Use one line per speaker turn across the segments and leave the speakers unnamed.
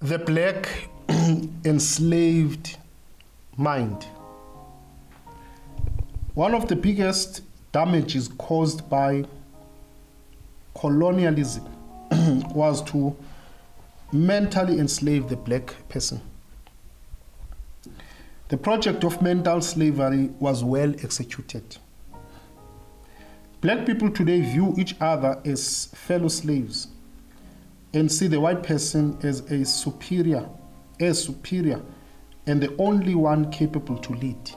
The black enslaved mind. One of the biggest damages caused by colonialism was to mentally enslave the black person. The project of mental slavery was well executed. Black people today view each other as fellow slaves and see the white person as superior, and the only one capable to lead.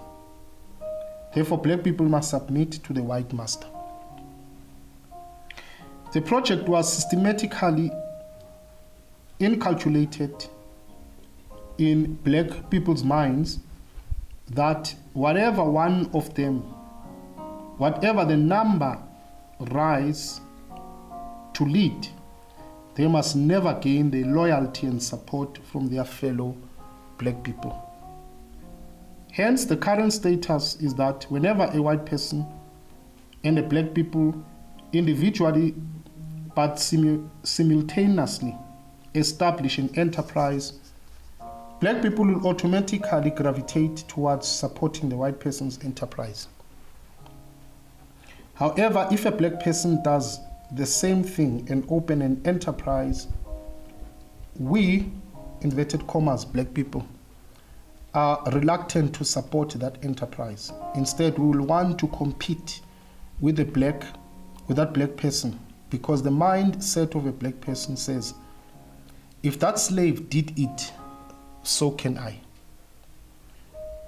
Therefore, black people must submit to the white master. The project was systematically inculcated in black people's minds that whatever the number rise to lead, they must never gain the loyalty and support from their fellow black people. Hence, the current status is that whenever a white person and a black people individually but simultaneously establish an enterprise, black people will automatically gravitate towards supporting the white person's enterprise. However, if a black person does the same thing and open an enterprise, we, inverted commas, black people, are reluctant to support that enterprise. Instead, we will want to compete with that black person, because the mindset of a black person says, if that slave did it, so can I.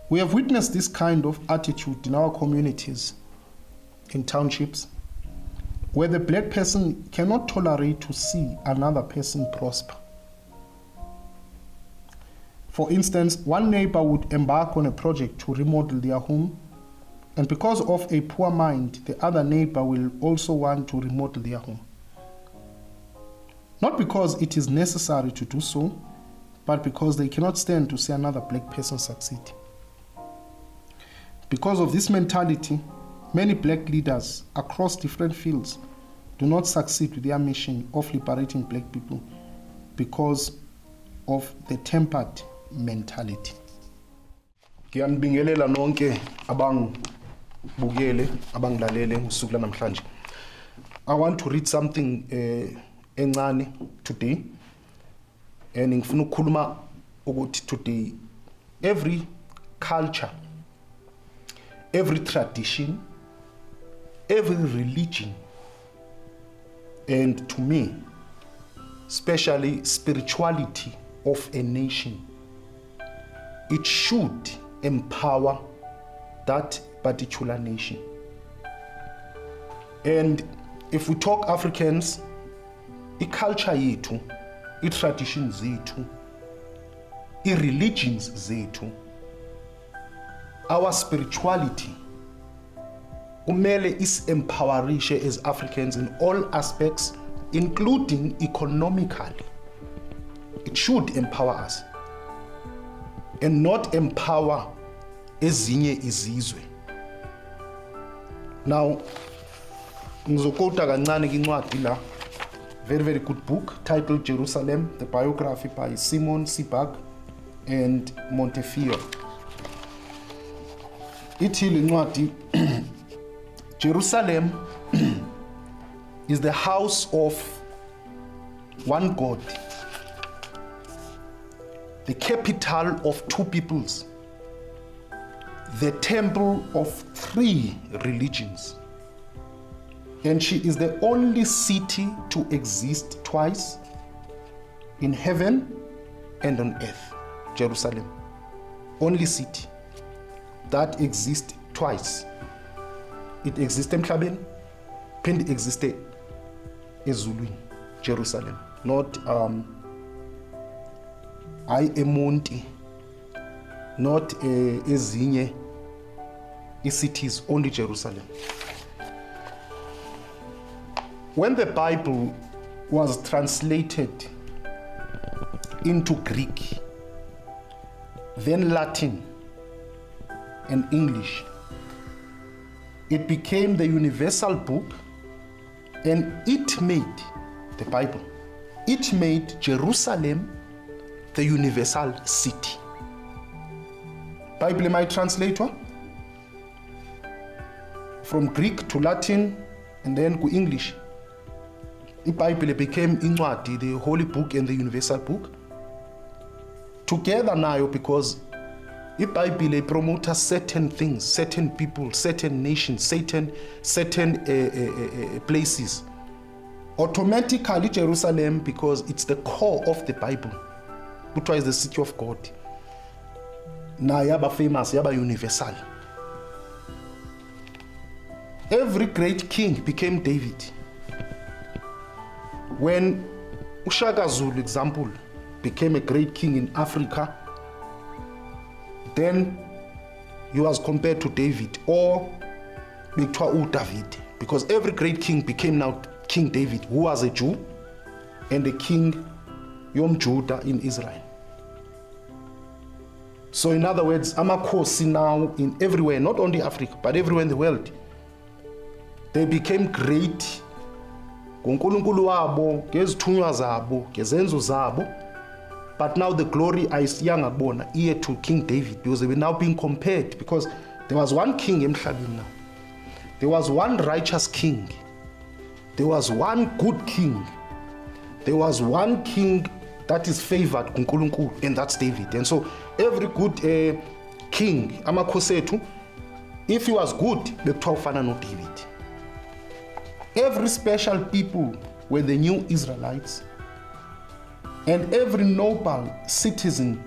We have witnessed this kind of attitude in our communities, in townships, where the black person cannot tolerate to see another person prosper. For instance, one neighbor would embark on a project to remodel their home, and because of a poor mind, the other neighbor will also want to remodel their home. Not because it is necessary to do so, but because they cannot stand to see another black person succeed. Because of this mentality, many black leaders across different fields do not succeed with their mission of liberating black people because of the tempered mentality. Ngiyanibingelela nonke abangibukele, abangilalele ngosuku lanamhlanje. I want to read something encane today, and ngifuna ukukhuluma ukuthi today every culture, every tradition, every religion, and to me, especially spirituality of a nation, it should empower that particular nation. And if we talk Africans, i-culture yethu, i-traditions zethu, i-religions zethu, our spirituality, kumele is-empowerishe as Africans in all aspects, including economically. It should empower us and not empower ezinye izizwe. Now, ngizokota kancane kincwadi la, very, very good book titled Jerusalem, the biography by Simon Sebag and Montefiore. Ithi incwadi, Jerusalem is the house of one God, the capital of two peoples, the temple of three religions, and she is the only city to exist twice, in heaven and on earth. Jerusalem, only city that exists twice. It exists emhlabeni, phinde existe ezulwini. Jerusalem, not eMonti, not ezinye cities, only Jerusalem. When the Bible was translated into Greek, then Latin and English, it became the universal book, and it made the Bible. It made Jerusalem the universal city. Bible might translate from Greek to Latin and then to English. The Bible became incwadi, the holy book and the universal book. Together now, because the Bible promotes certain things, certain people, certain nations, certain places. Automatically Jerusalem, because it's the core of the Bible, which is the city of God. Now yaba famous, yaba universal. Every great king became David. When Ushaka Zulu, example, became a great king in Africa, then he was compared to David or David, because every great king became now King David, who was a Jew and the king Yom Judah in Israel. So in other words, Amakosi now in everywhere, not only Africa, but everywhere in the world, they became great. But now the glory is young here to King David, because they were now being compared, because there was one king in now. There was one righteous king. There was one good king. There was one king that is favored, and that's David. And so every good king, Amakosetu, if he was good, they talk for no David. Every special people were the new Israelites, and every noble citizen,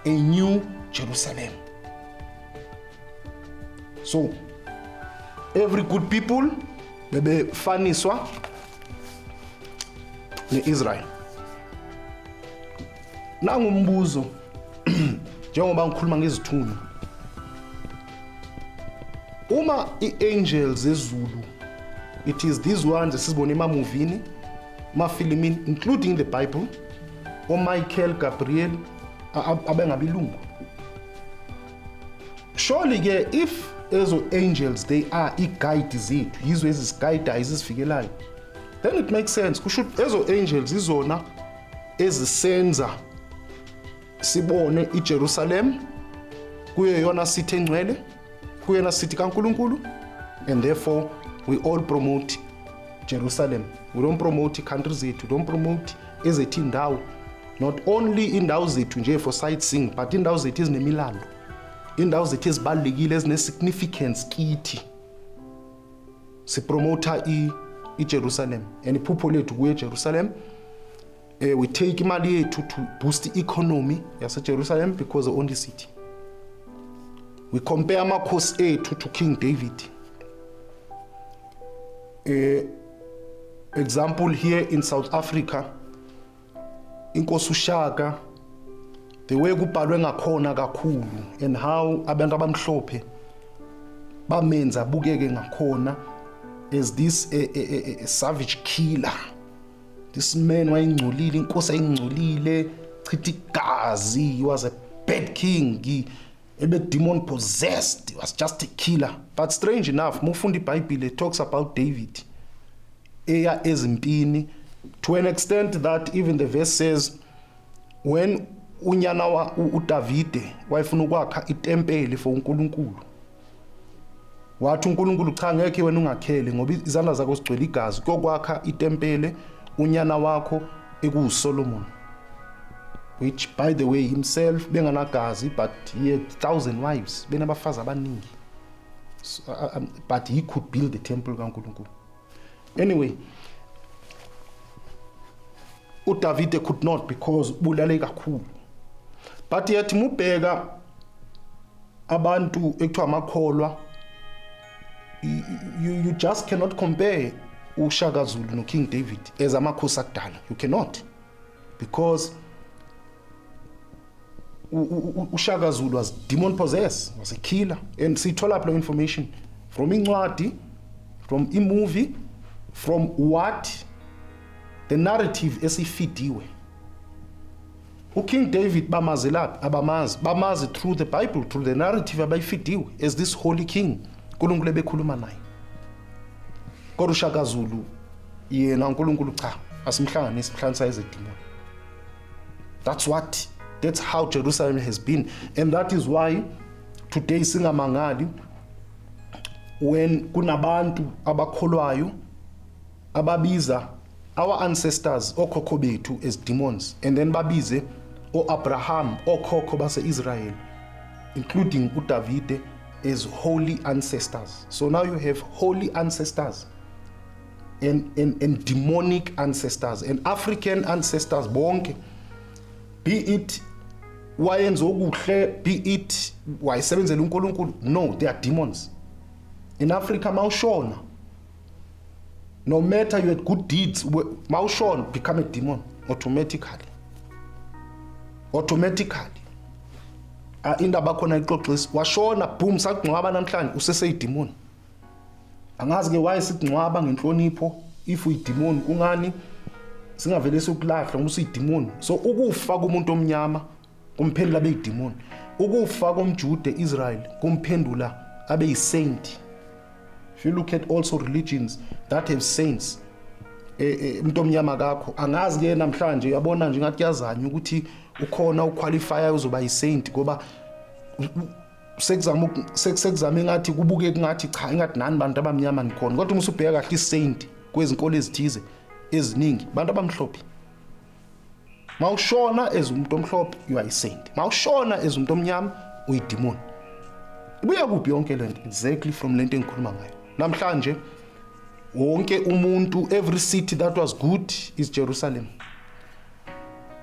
a new Jerusalem. So every good people bebefaniswa ne-Israel. Nangumbuzo njengoba ngikhuluma ngezithunywa, uma i-angels ezulu, it is these ones esizibona emamovini, mafilimini, including the Bible, Michael, Gabriel, abengabilungu. Surely if ezo angels they are i-guide zethu, yizo ezisiguidayo ezisifikelayo, then it makes sense. Kusho ezo angels izona ezisenza sibone iJerusalem kuyo yona city engcwele, kuyona city kaNkulunkulu, and therefore we all promote Jerusalem. We don't promote countries zethu, we don't promote ezethu indawo, not only indawo zethu nje for sightseeing, but indawo zethu ezinemilando, indawo zethu ezibalulekile ezine-significance kithi. Sipromota i-Jerusalem, and iphupho lethu kuye Jerusalem. We take imali yethu to boost the economy yase-Jerusalem because the only city. We compare amakhosi ethu to King David. Example here in South Africa, inkosi uShaka, the way kubhalwe ngakhona kakhulu, and how abantu abamhlophe bamenza bukeke ngakhona as this a savage killer. This man wayengcolile, inkosi ayengcolile, chitha igazi, he was a bad king, he demon possessed, he was just a killer. But strange enough, mufunda iBhayibheli talks about David eya ezimpini, to an extent that even the verse says when unyana wa uDavide wayefuna ukwakha itempeli for uNkulunkulu, wathi uNkulunkulu cha ngeke wena ungakhele ngoba izandla zakho zigcwele igazi kokwakha itempele unyana wakho ekuSolomon, which by the way himself benganagazi, but he had 1,000 wives, benabafazi abaningi, but he could build the temple kaNkulunkulu. Anyway, uDavide could not because bulale kakhulu. But yet mubheka abantu ekuthiwa amakholwa, you just cannot compare uShaka Zulu no King David as amakhosi akudala. You cannot, because uShaka Zulu was demon possessed, was a killer, and sithola lapho information from incwadi, from movie, from what the narrative esifidiwe. King David bamazelaphi bamazi through the Bible, through the narrative abayifidiwe as this holy king uNkulunkulu ebekhuluma naye. Kodwa uShaka Zulu yena uNkulunkulu cha asimhlanganise mhlanganisa izidimoni. That's how Jerusalem has been, and that is why today singamangali when kunabantu abakholwayo ababiza our ancestors okhokho bethu as demons, and then babize Abraham okhokho base-Israel, including uDavide, as holy ancestors. So now you have holy ancestors and demonic ancestors and African ancestors bonke, be it wayenza okuhle, be it wayesebenzela uNkulunkulu. No, they are demons. In Africa, mawushona, no matter you had good deeds, mawushona become a demon automatically. Indaba khona ixoxisa washona boom sakungcwaba namhlanje useseyidemon. Angazi ke why sikungcwaba ngenhlonipho if uyidemon kungani singavele sokulahla ngoba usuyidemon. So ukufa kumuntu omnyama kumphendula abeyidemon, ukufa komJude Israel kumphendula abeyisaint. If you look at also religions that have saints, umuntu omnyama kakho angazi ke namhlanje uyabona nje ngathi kuyazanya ukuthi ukhona uqualify uzoba yisaint ngoba sekuzame ngathi kubuke ngathi cha ingathi nani bantu abamnyama nikhona, kodwa uma usubheka kahle isaint kwezinkolo ezithize eziningi bantu abamhlophe. Mawushona as umuntu omhlophe you are a saint, mawushona as umuntu omnyama uyidemon. Ibuya kuphi yonke lento? Exactly from lento engikhuluma ngayo namhlanje. Wonke umuntu, every city that was good is Jerusalem.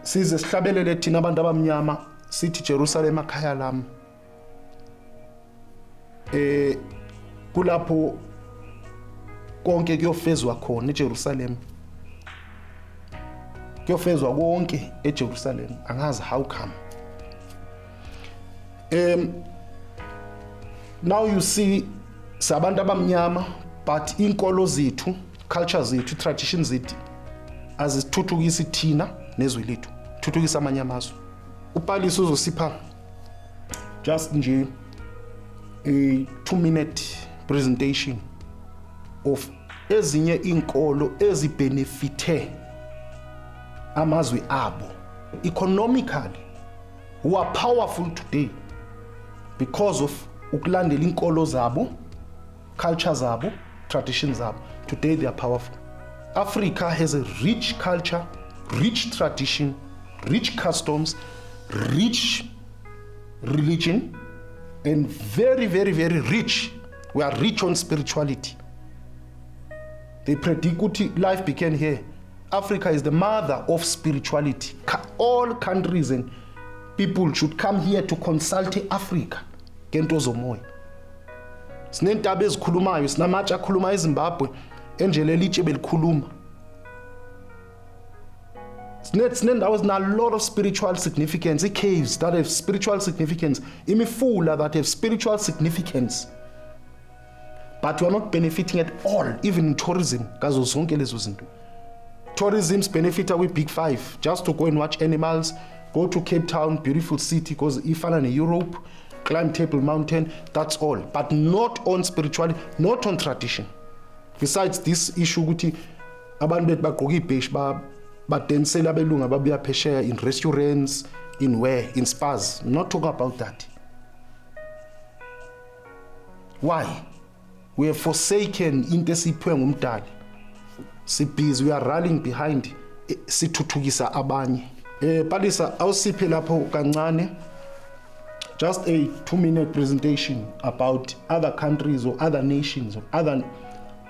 Size sihlabelele thina abantu abamnyama sithi Jerusalem akhaya lami. Kulapho konke kuyofezwa khona eJerusalem. Kuyofezwa konke eJerusalem. Angazi how come. Now you see sabantu abamnyama, but inkolo zethu, culture zethu, traditions zethu azisithuthukisi thina nezwe lethu, thuthukisa amanye amazwe. Upalisa uzosipha just nje a 2-minute presentation of ezinye inkolo ezibenefite amazwe abo economically, who are powerful today because of ukulandela inkolo zabo, culture zabo, traditions zabo. Today they are powerful. Africa has a rich culture, rich tradition, rich customs, rich religion, and very, very, very rich. We are rich on spirituality. They predict life began here. Africa is the mother of spirituality. All countries and people should come here to consult Africa. Gento zomoya. Sinentaba ezikhulumayo, sinamatshe akhuluma eZimbabwe enjele elitshe belikhuluma. Sinendawo ezina a lot of spiritual significance, caves that have spiritual significance, imifula that have spiritual significance. But we are not benefiting at all, even in tourism. Kazo zonke lezo zinto. Tourism's benefit with Big Five, just to go and watch animals, go to Cape Town, beautiful city, because ifana in Europe, climb Table Mountain, that's all. But not on spirituality, not on tradition. Besides this issue, ukuthi abantu bethu bagqoka ibheshi badensela belunga babuya phesheya in restaurants, in where, in spas. I'm not talking about that. Why? We have forsaken into esiphiwe ngumdali. Sibhizi, we are rallying behind sithuthukisa abanye. Palisa awusiphe lapho kancane just a 2-minute presentation about other countries or other nations or other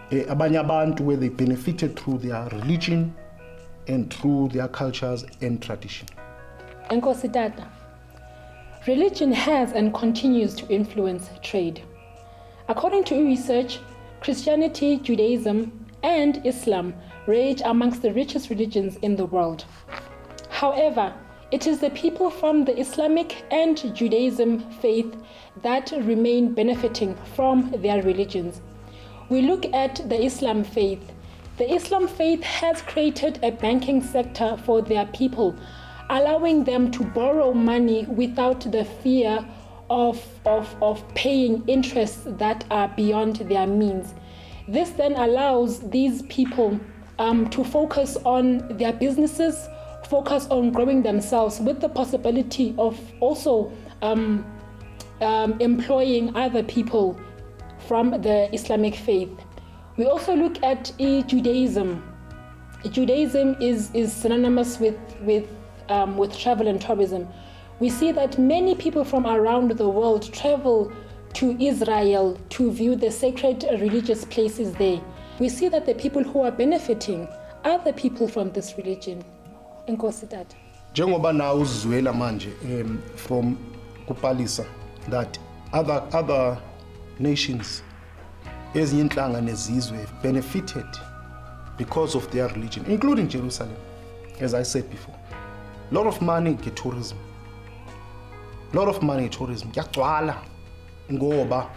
abanye abantu where they benefited through their religion and through their cultures and tradition.
Enkosi Tata, religion has and continues to influence trade. According to research, Christianity, Judaism, and Islam range amongst the richest religions in the world. However, it is the people from the Islamic and Judaism faith that remain benefiting from their religions. We look at the Islam faith. The Islam faith has created a banking sector for their people, allowing them to borrow money without the fear of paying interests that are beyond their means. This then allows these people to focus on their businesses, focus on growing themselves, with the possibility of also employing other people from the Islamic faith. We also look at Judaism. Judaism is synonymous with travel and tourism. We see that many people from around the world travel to Israel to view the sacred religious places there. We see that the people who are benefiting are the people from this religion. Enkosi Tata.
Njengoba na uzizwela manje from kupalisa that other nations ezinye inhlanga nezizwe benefited because of their religion, including Jerusalem, as I said before. A lot of money get tourism. Kuyagcwala ngoba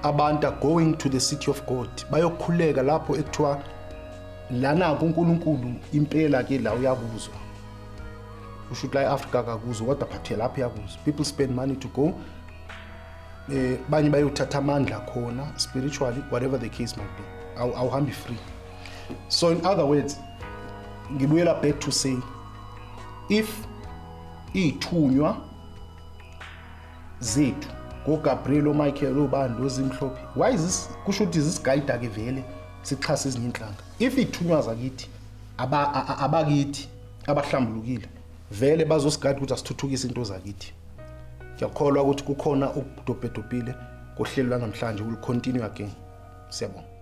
abantu are going to the city of God. Bayokhuleka lapho ekuthiwa lana kuNkulunkulu impela ke la uyakuzwa. Usho la eAfrica akakuzwa kodwa phathela lapha yakuzwa. People spend money to go. Banye bayothatha amandla khona spiritually, whatever the case might be. Awuhambi free. So in other words, ngibuyela back to say, if ithunywa zethu ngoGabriel, Michael, obani lozimhlophe, why is this kusho ukuthi isiguide ke vele sixhasa ezinye inhlanga? If ithunywa zakithi abakithi abahlambulukile vele bazosigade ukuthi asithuthukise into zakithi. Ngiyakholwa ukuthi kukhona okudobhedobhile kohlelo lanamhlanje will continue again. Siyabonga.